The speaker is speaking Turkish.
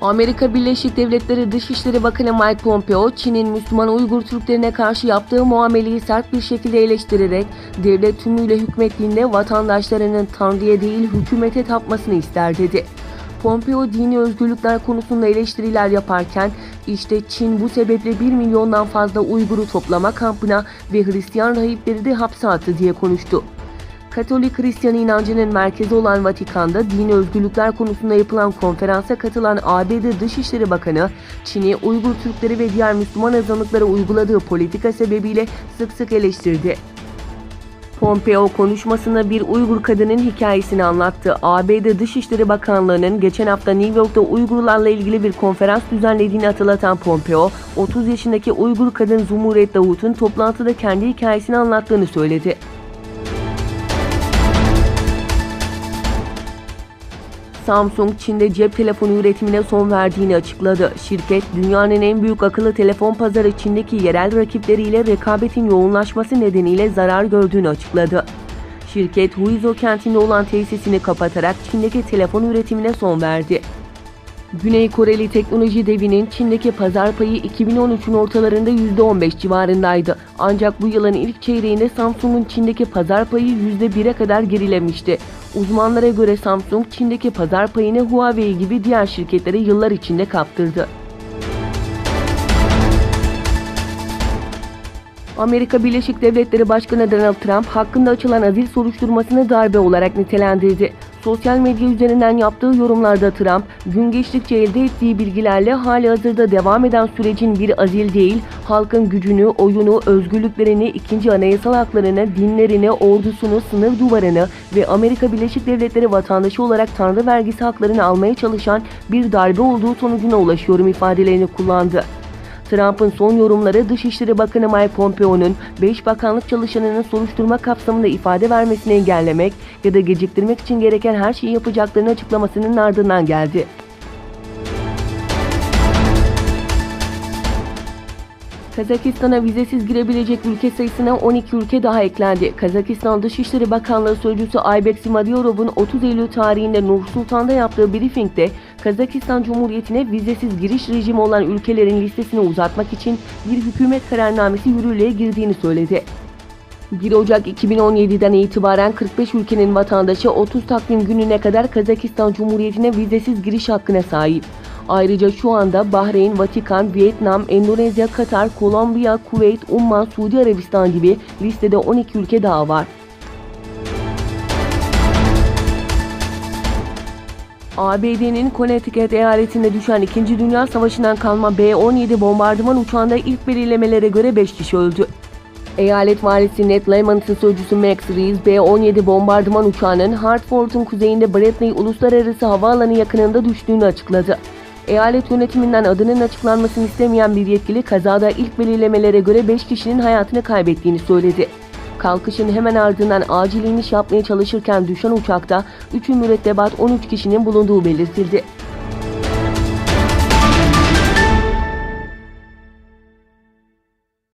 Amerika Birleşik Devletleri Dışişleri Bakanı Mike Pompeo, Çin'in Müslüman Uygur Türklerine karşı yaptığı muameleyi sert bir şekilde eleştirerek, devlet tümüyle hükmettiğinde vatandaşlarının Tanrı'ya değil hükümete tapmasını ister dedi. Pompeo, dini özgürlükler konusunda eleştiriler yaparken, işte Çin bu sebeple 1 milyondan fazla Uygur'u toplama kampına ve Hristiyan rahipleri de hapse attı diye konuştu. Katolik Hristiyan inancının merkezi olan Vatikan'da dini özgürlükler konusunda yapılan konferansa katılan ABD Dışişleri Bakanı, Çin'i Uygur Türkleri ve diğer Müslüman azınlıklara uyguladığı politika sebebiyle sık sık eleştirdi. Pompeo konuşmasında bir Uygur kadının hikayesini anlattı. ABD Dışişleri Bakanlığı'nın geçen hafta New York'ta Uygurlarla ilgili bir konferans düzenlediğini hatırlatan Pompeo, 30 yaşındaki Uygur kadın Zumuret Davut'un toplantıda kendi hikayesini anlattığını söyledi. Samsung, Çin'de cep telefonu üretimine son verdiğini açıkladı. Şirket, dünyanın en büyük akıllı telefon pazarı Çin'deki yerel rakipleriyle rekabetin yoğunlaşması nedeniyle zarar gördüğünü açıkladı. Şirket, Huizhou kentinde olan tesisini kapatarak Çin'deki telefon üretimine son verdi. Güney Koreli teknoloji devinin Çin'deki pazar payı 2013'ün ortalarında %15 civarındaydı. Ancak bu yılın ilk çeyreğinde Samsung'un Çin'deki pazar payı %1'e kadar gerilemişti. Uzmanlara göre Samsung, Çin'deki pazar payını Huawei gibi diğer şirketlere yıllar içinde kaptırdı. Amerika Birleşik Devletleri Başkanı Donald Trump hakkında açılan azil soruşturmasını darbe olarak nitelendirdi. Sosyal medya üzerinden yaptığı yorumlarda Trump, gün geçtikçe elde ettiği bilgilerle halihazırda devam eden sürecin bir azil değil, halkın gücünü, oyunu, özgürlüklerini, ikinci anayasal haklarını, dinlerini, ordusunu, sınır duvarını ve Amerika Birleşik Devletleri vatandaşı olarak Tanrı vergisi haklarını almaya çalışan bir darbe olduğu sonucuna ulaşıyorum ifadelerini kullandı. Trump'ın son yorumları Dışişleri Bakanı Mike Pompeo'nun 5 bakanlık çalışanının soruşturma kapsamında ifade vermesini engellemek ya da geciktirmek için gereken her şeyi yapacaklarını açıklamasının ardından geldi. Kazakistan'a vizesiz girebilecek ülke sayısına 12 ülke daha eklendi. Kazakistan Dışişleri Bakanlığı Sözcüsü Aybek Simadiorov'un 30 Eylül tarihinde Nur Sultan'da yaptığı briefingde Kazakistan Cumhuriyeti'ne vizesiz giriş rejimi olan ülkelerin listesini uzatmak için bir hükümet kararnamesi yürürlüğe girdiğini söyledi. 1 Ocak 2017'den itibaren 45 ülkenin vatandaşı 30 takvim gününe kadar Kazakistan Cumhuriyeti'ne vizesiz giriş hakkına sahip. Ayrıca şu anda Bahreyn, Vatikan, Vietnam, Endonezya, Katar, Kolombiya, Kuveyt, Umman, Suudi Arabistan gibi listede 12 ülke daha var. ABD'nin Connecticut eyaletinde düşen 2. Dünya Savaşı'ndan kalma B-17 bombardıman uçağında ilk belirlemelere göre 5 kişi öldü. Eyalet valisi Ned Laymont'un sözcüsü Max Reese, B-17 bombardıman uçağının Hartford'un kuzeyinde Bradley Uluslararası Havaalanı yakınında düştüğünü açıkladı. Eyalet yönetiminden adının açıklanmasını istemeyen bir yetkili kazada ilk belirlemelere göre 5 kişinin hayatını kaybettiğini söyledi. Kalkışın hemen ardından acil iniş yapmaya çalışırken düşen uçakta 3'ü mürettebat 13 kişinin bulunduğu belirtildi.